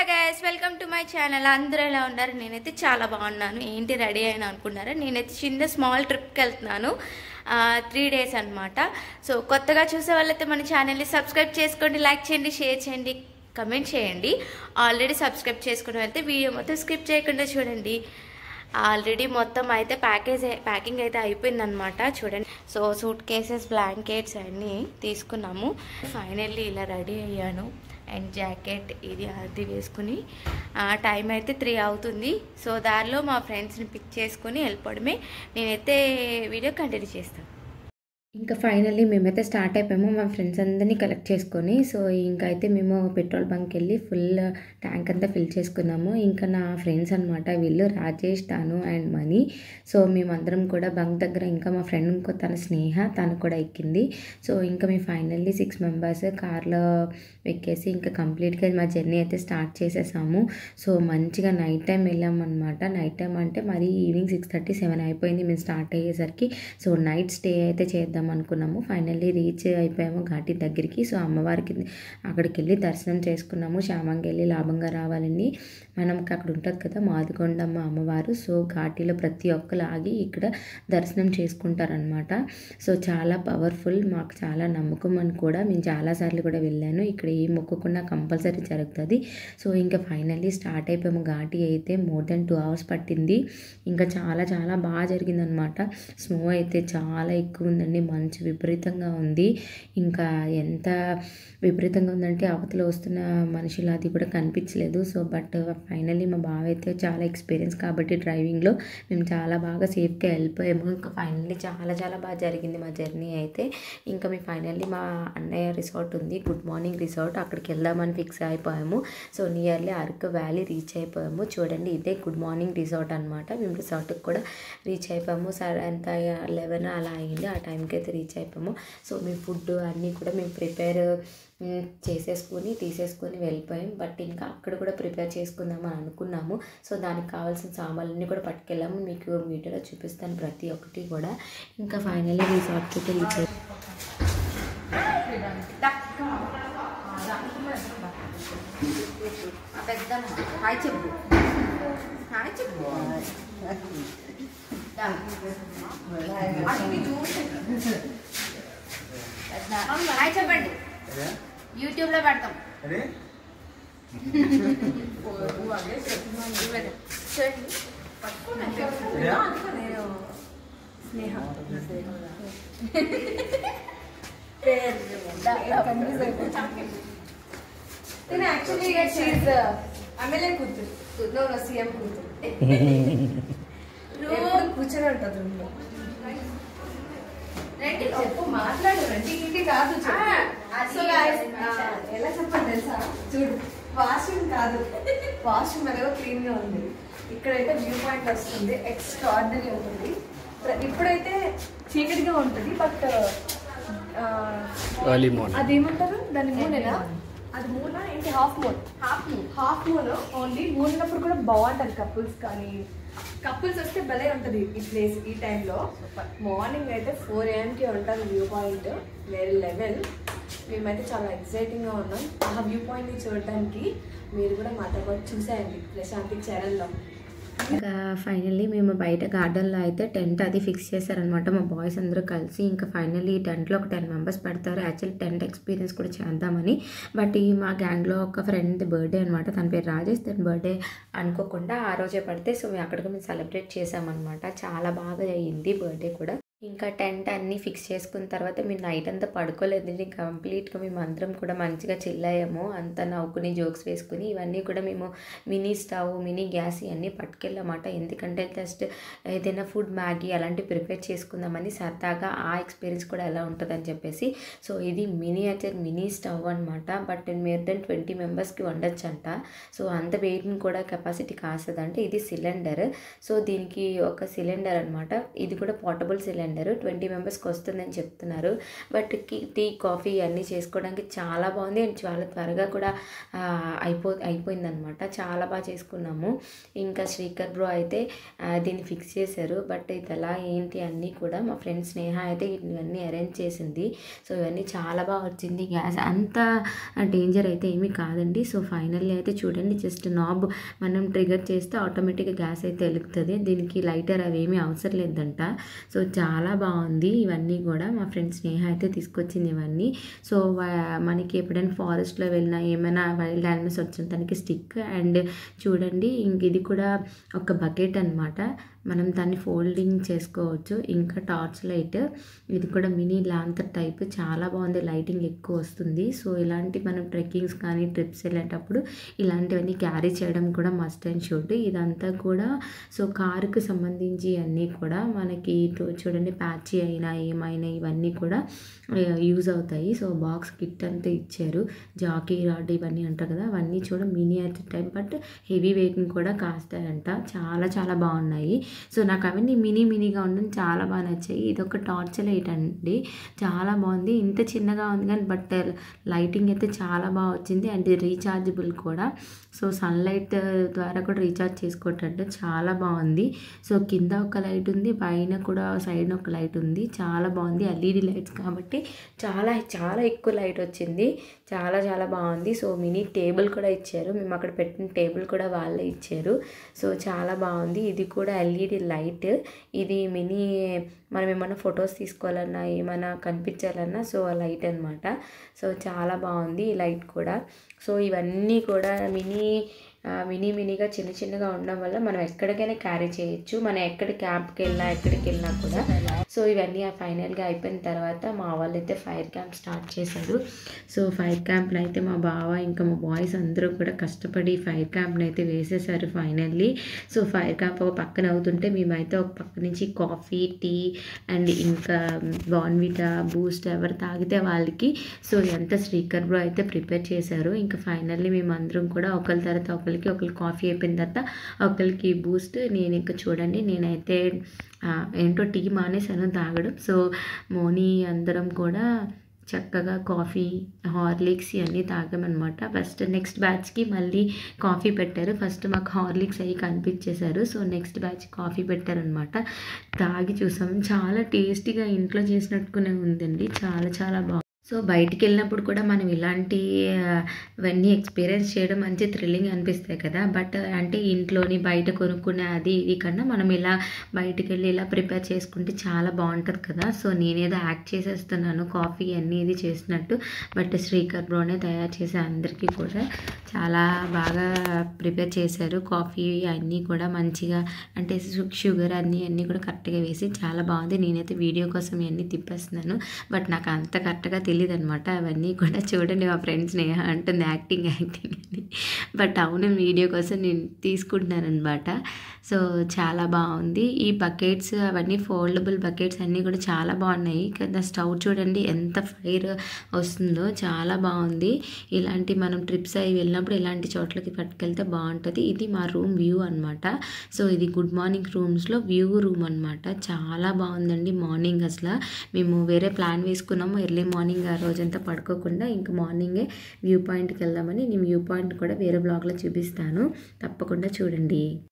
Hello guys, welcome to my channel. అందరూ ఎలా ఉన్నారు? నేనైతే చాలా బాగున్నాను. ఏంటి రెడీ అయినా అనుకున్నారా? నేనైతే చిన్న స్మాల్ ట్రిప్కి వెళ్తున్నాను. 3 days అనమాట. సో కొత్తగా చూసే వాళ్ళైతే మన ఛానల్ని సబ్స్క్రైబ్ చేసుకోండి, లైక్ చేయండి, షేర్ చేయండి, కమెంట్ చేయండి. ఆల్రెడీ సబ్స్క్రైబ్ చేసుకుని వెళ్తే వీడియో మొత్తం స్కిప్ చేయకుండా చూడండి. ఆల్రెడీ మొత్తం అయితే ప్యాకింగ్ అయితే అయిపోయిందనమాట. చూడండి, సో సూట్ కేసెస్, బ్లాంకెట్స్ అన్నీ తీసుకున్నాము. ఫైనల్లీ ఇలా రెడీ అయ్యాను. అండ్ జాకెట్ ఇది అది వేసుకుని టైం అయితే 3 అవుతుంది. సో దారిలో మా ఫ్రెండ్స్ని పిక్ చేసుకుని వెళ్ళిపోవడమే. నేనైతే వీడియో కంటిన్యూ చేస్తాను. ఇంకా ఫైనల్లీ మేమైతే స్టార్ట్ అయిపోయాము, మా ఫ్రెండ్స్ అందరినీ కలెక్ట్ చేసుకొని. సో ఇంకా అయితే మేము పెట్రోల్ బంక్కి వెళ్ళి ఫుల్ ట్యాంక్ అంతా ఫిల్ చేసుకున్నాము. ఇంకా నా ఫ్రెండ్స్ అనమాట వీళ్ళు, రాజేష్, తాను అండ్ మనీ. సో మేమందరం కూడా బంక్ దగ్గర, ఇంకా మా ఫ్రెండ్ ఇంకో తన స్నేహ, తను కూడా ఎక్కింది. సో ఇంకా మేము ఫైనల్లీ 6 members కార్లో ఎక్కేసి ఇంకా కంప్లీట్గా మా జర్నీ అయితే స్టార్ట్ చేసేసాము. సో మంచిగా నైట్ టైం వెళ్ళామన్నమాట. నైట్ టైం అంటే మరి ఈవినింగ్ 6:30, 7 అయిపోయింది మేము స్టార్ట్ అయ్యేసరికి. సో నైట్ స్టే అయితే చేద్దాం అనుకున్నాము. ఫైనల్లీ రీచ్ అయిపోయాము ఘాటి దగ్గరికి. సో అమ్మవారికి అక్కడికి వెళ్ళి దర్శనం చేసుకున్నాము. శ్యామంకి వెళ్ళి లాభంగా రావాలని మనకి అక్కడ ఉంటుంది కదా మాదికొండమ్మ అమ్మవారు. సో ఘాటీలో ప్రతి ఒక్కరు ఆగి ఇక్కడ దర్శనం చేసుకుంటారనమాట. సో చాలా పవర్ఫుల్, మాకు చాలా నమ్మకం అని కూడా. మేము చాలాసార్లు కూడా వెళ్ళాను. ఇక్కడ ఏ మొక్కుకున్నా కంపల్సరీ జరుగుతుంది. సో ఇంకా ఫైనల్లీ స్టార్ట్ అయిపోయాము. ఘాటి అయితే more than 2 hours పట్టింది. ఇంకా చాలా చాలా బాగా జరిగిందనమాట. స్నో అయితే చాలా ఎక్కువ ఉందండి, మంచు విపరీతంగా ఉంది. ఇంకా ఎంత విపరీతంగా ఉందంటే అవతల వస్తున్న మనుషులు అది కూడా కనిపించలేదు. సో బట్ ఫైనల్లీ మా బావ అయితే చాలా ఎక్స్పీరియన్స్ కాబట్టి డ్రైవింగ్లో మేము చాలా బాగా సేఫ్గా వెళ్ళిపోయాము. ఇంకా ఫైనల్లీ చాలా చాలా బాగా జరిగింది మా జర్నీ అయితే. ఇంకా మేము ఫైనల్లీ మా అన్నయ్య రిసార్ట్ ఉంది, గుడ్ మార్నింగ్ రిసార్ట్, అక్కడికి వెళ్దామని ఫిక్స్ అయిపోయాము. So nearly Araku valley reach అయిపోయాము. చూడండి, ఇదే గుడ్ మార్నింగ్ రిసార్ట్ అనమాట. మేము రిసార్ట్కి కూడా రీచ్ అయిపోయాము. సరే అంత 11 అలా అయింది, ఆ టైంకి అయితే రీచ్ అయిపోయాము. సో మీ ఫుడ్ అన్నీ కూడా మేము ప్రిపేర్ చేసేసుకొని తీసేసుకొని వెళ్ళిపోయాం. బట్ ఇంకా అక్కడ కూడా ప్రిపేర్ చేసుకుందామని అనుకున్నాము. సో దానికి కావాల్సిన సామాన్లన్నీ కూడా పట్టుకెళ్ళాము. మీకు వీడియోలో చూపిస్తాను ప్రతి ఒక్కటి కూడా. ఇంకా ఫైనల్లీ రిసార్ట్కి అయితే రీచ్ అయిపోయాం. హాయ్ చెప్పు, హాయ్ చెప్పు, హాయ్ చెప్పండి, యూట్యూబ్లో పెడతాం. యాక్చువల్లీ ఎమ్మెల్యే కూతురు, సీఎం కూతురు, కూర్చొని ఉంటుంది రూమ్లో. మాట్లాడు రండి, ఇంటి కాదు. ఎలా చెప్పండి తెలుసా? చూడు, వాష్రూమ్ కాదు, వాష్రూమ్ అనేది క్లీన్ గా ఉంది. ఇక్కడైతే వ్యూ పాయింట్ వస్తుంది, ఎక్స్ట్రాడినరీ ఉంటుంది. ఇప్పుడైతే చీకటిగా ఉంటుంది, బట్ అదేమంటారు దాన్ని, మూనేనా? అది మూనా ఏంటి? Half moon only. మూన్నప్పుడు కూడా బాగుంటుంది కపుల్స్, కానీ కపుల్స్ వస్తే భలే ఉంటుంది ఈ ప్లేస్ ఈ టైంలో. మార్నింగ్ అయితే 4 AM ఉంటుంది వ్యూ పాయింట్, వేరే లెవెల్. మేమైతే చాలా ఎక్సైటింగ్గా ఉన్నాం ఆ వ్యూ పాయింట్ని చూడడానికి. మీరు కూడా మాతో పాటు చూసేయండి ప్రశాంతి ఛానల్లో. ఇంకా ఫైనల్లీ మేము బయట గార్డెన్లో అయితే టెంట్ అది ఫిక్స్ చేశారనమాట మా బాయ్స్ అందరూ కలిసి. ఇంకా ఫైనల్లీ ఈ టెంట్లో ఒక 10 members పెడతారు. యాక్చువల్లీ టెంట్ ఎక్స్పీరియన్స్ కూడా చేద్దామని. బట్ ఈ మా గ్యాంగ్లో ఒక ఫ్రెండ్ బర్త్డే అనమాట, తన పేరు రాజేష్. తన బర్త్డే అనుకోకుండా ఆ రోజే పడితే సో మేము అక్కడికి మేము సెలబ్రేట్ చేసామన్నమాట. చాలా బాగా అయ్యింది బర్త్డే కూడా. ఇంకా టెంట్ అన్నీ ఫిక్స్ చేసుకున్న తర్వాత మేము నైట్ అంతా పడుకోలేదండి. కంప్లీట్గా మేము అందరం కూడా మంచిగా చిల్ అయ్యాము. అంతా నవ్వుకుని జోక్స్ వేసుకుని ఇవన్నీ కూడా మేము మినీ స్టవ్, మినీ గ్యాస్ ఇవన్నీ పట్టుకెళ్ళామాట. ఎందుకంటే జస్ట్ ఏదైనా ఫుడ్, మ్యాగీ అలాంటివి ప్రిపేర్ చేసుకుందామని సరదాగా ఆ ఎక్స్పీరియన్స్ కూడా ఎలా ఉంటుందని చెప్పేసి. సో ఇది మినీ స్టవ్ అనమాట. బట్ మోర్ దెన్ 20 members వండొచ్చు అంట. సో అంత వెయిట్ని కూడా కెపాసిటీ కాస్తుందంటే. ఇది సిలిండర్. సో దీనికి ఒక సిలిండర్ అనమాట, ఇది కూడా పోర్టబుల్ సిలిండర్. వండారు. 20 మెంబర్స్కి వస్తుందని చెప్తున్నారు. బట్ టీ కాఫీ అన్నీ చేసుకోవడానికి చాలా బాగుంది అండ్ చాలా త్వరగా కూడా అయిపోయిందనమాట. చాలా బాగా చేసుకున్నాము. ఇంకా శ్రీకర్ బ్రో అయితే దీన్ని ఫిక్స్ చేశారు. బట్ ఇది ఎలా ఏంటి అన్నీ కూడా మా ఫ్రెండ్ స్నేహ అయితే ఇవన్నీ అరేంజ్ చేసింది. సో ఇవన్నీ చాలా బాగా వచ్చింది. గ్యాస్ అంత డేంజర్ అయితే ఏమీ కాదండి. సో ఫైనల్లీ అయితే చూడండి, జస్ట్ నాబ్ మనం ట్రిగర్ చేస్తే ఆటోమేటిక్గా గ్యాస్ అయితే వెలుగుతుంది. దీనికి లైటర్ అవి ఏమీ అవసరం లేదంట. సో చాలా బాగుంది. ఇవన్నీ కూడా మా ఫ్రెండ్ స్నేహ అయితే తీసుకొచ్చింది ఇవన్నీ. సో మనకి ఎప్పుడైనా ఫారెస్ట్లో వెళ్ళినా ఏమైనా వైల్డ్ యానిమల్స్ వచ్చిన దానికి స్టిక్ అండ్ చూడండి ఇంక ఇది కూడా ఒక బకెట్ అనమాట. మనం దాన్ని ఫోల్డింగ్ చేసుకోవచ్చు. ఇంకా టార్చ్ లైట్, ఇది కూడా మినీ లాంతర్ టైప్, చాలా బాగుంది. లైటింగ్ ఎక్కువ వస్తుంది. సో ఇలాంటి మనం ట్రెక్కింగ్స్ కానీ ట్రిప్స్ వెళ్ళేటప్పుడు ఇలాంటివన్నీ క్యారీ చేయడం కూడా మస్ట్ అండ్ షుడ్. ఇదంతా కూడా సో కారుకు సంబంధించి అన్నీ కూడా మనకి చూడండి ప్యాచీ అయినా ఏమైనా ఇవన్నీ కూడా యూజ్ అవుతాయి. సో బాక్స్ కిట్ అంతా ఇచ్చారు. జాకీ రాడ్ ఇవన్నీ అంటారు కదా, అవన్నీ చూడ మినియేచర్ టైప్ బట్ హెవీ వెయిట్ని కూడా కాస్తాయంట. చాలా చాలా బాగున్నాయి. సో నాకు అవన్నీ మినీగా ఉండడం చాలా బాగా నచ్చాయి. ఇది ఒక టార్చ్ లైట్ అండి, చాలా బాగుంది. ఇంత చిన్నగా ఉంది కానీ బట్ లైటింగ్ అయితే చాలా బాగా వచ్చింది అండ్ రీఛార్జబుల్ కూడా. సో సన్లైట్ ద్వారా కూడా రీఛార్జ్ చేసుకోవటంటే చాలా బాగుంది. సో కింద ఒక లైట్ ఉంది, పైన కూడా సైడ్ ఒక లైట్ ఉంది. చాలా బాగుంది. ఎల్ఈడి లైట్స్ కాబట్టి చాలా చాలా ఎక్కువ లైట్ వచ్చింది. చాలా చాలా బాగుంది. సో మినీ టేబుల్ కూడా ఇచ్చారు. మేము అక్కడ పెట్టిన టేబుల్ కూడా వాళ్ళే ఇచ్చారు. సో చాలా బాగుంది. ఇది కూడా ఎల్ఈడి లైట్. ఇది మినీ మనం ఏమైనా ఫొటోస్ తీసుకోవాలన్నా ఏమైనా కనిపించాలన్నా సో ఆ లైట్ అనమాట. సో చాలా బాగుంది ఈ లైట్ కూడా. సో ఇవన్నీ కూడా మినీగా చిన్నగా ఉండడం వల్ల మనం ఎక్కడికైనా క్యారీ చేయొచ్చు. మనం క్యాంప్కి వెళ్ళినా ఎక్కడికి వెళ్ళినా కూడా. సో ఇవన్నీ ఫైనల్గా అయిపోయిన తర్వాత మా వాళ్ళు అయితే ఫైర్ క్యాంప్ స్టార్ట్ చేశారు. సో ఫైర్ క్యాంప్ని అయితే మా బావ ఇంకా మా బాయ్స్ అందరూ కూడా కష్టపడి ఫైర్ క్యాంప్ని అయితే వేసేసారు ఫైనల్లీ. సో ఫైర్ క్యాంప్ ఒక పక్కన అవుతుంటే మేమైతే ఒక పక్క నుంచి కాఫీ, టీ అండ్ ఇంకా బార్న్విటా, బూస్ట్ ఎవరు తాగితే వాళ్ళకి సో ఎంత శ్రీకర్ బ్రో అయితే ప్రిపేర్ చేశారు. ఇంకా ఫైనల్లీ మేము అందరం కూడా ఒకరి తర్వాత ఒకరికి కాఫీ అయిపోయిన తర్వాత ఒకరికి బూస్ట్. నేను ఇంకా చూడండి నేనైతే ఏంటో టీ మానేసాను తాగడం. సో మోని అందరం కూడా చక్కగా కాఫీ, హార్లిక్స్ ఇవన్నీ తాగామన్నమాట. ఫస్ట్ నెక్స్ట్ బ్యాచ్కి మళ్ళీ కాఫీ పెట్టారు. ఫస్ట్ మాకు హార్లిక్స్ అవి కనిపించేశారు. సో నెక్స్ట్ బ్యాచ్ కాఫీ పెట్టారనమాట. తాగి చూసాం, చాలా టేస్టీగా ఇంట్లో చేసినట్టుగానే ఉందండి. చాలా చాలా బాగుంది. సో బయటికి వెళ్ళినప్పుడు కూడా మనం ఇవన్నీ ఎక్స్పీరియన్స్ చేయడం మంచి థ్రిల్లింగ్ అనిపిస్తాయి కదా. బట్ అంటే ఇంట్లోని బయట కొనుక్కునే అది ఇది కన్నా మనం ఇలా బయటికి వెళ్ళి ఇలా ప్రిపేర్ చేసుకుంటే చాలా బాగుంటుంది కదా. సో నేనేదో యాక్ట్ చేసేస్తున్నాను కాఫీ అన్నీ ఇది చేసినట్టు, బట్ శ్రీకర్ బ్రోనే తయారు చేసే అందరికీ కూడా చాలా బాగా ప్రిపేర్ చేశారు. కాఫీ అన్నీ కూడా మంచిగా అంటే షుగర్ అన్నీ కూడా కరెక్ట్గా వేసి చాలా బాగుంది. నేనైతే వీడియో కోసం ఇవన్నీ తిప్పేస్తున్నాను, బట్ నాకు అంత కరెక్ట్గా తెలియదు అనమాట. అవన్నీ కూడా చూడండి మా ఫ్రెండ్స్ స్నేహ అంటుంది యాక్టింగ్ అని, బట్ అవును వీడియో కోసం నేను తీసుకుంటున్నాను అనమాట. సో చాలా బాగుంది. ఈ బకెట్స్ అవన్నీ ఫోల్డబుల్ బకెట్స్ అన్నీ కూడా చాలా బాగున్నాయి కదా. స్టవ్ చూడండి ఎంత ఫైర్ వస్తుందో, చాలా బాగుంది. ఇలాంటి మనం ట్రిప్స్ అవి వెళ్ళినప్పుడు ఇలాంటి చోట్లకి పట్టుకెళ్తే బాగుంటుంది. ఇది మా రూమ్ వ్యూ అనమాట. సో ఇది గుడ్ మార్నింగ్ రూమ్స్లో వ్యూ రూమ్ అనమాట. చాలా బాగుందండి. మార్నింగ్ అసలు మేము వేరే ప్లాన్ వేసుకున్నాము ఎర్లీ మార్నింగ్ ఆ రోజంతా పడుకోకుండా ఇంకా మార్నింగే వ్యూ పాయింట్కి వెళ్దామని. నేను వ్యూ పాయింట్ కూడా వేరే బ్లాగ్లో చూపిస్తాను, తప్పకుండా చూడండి.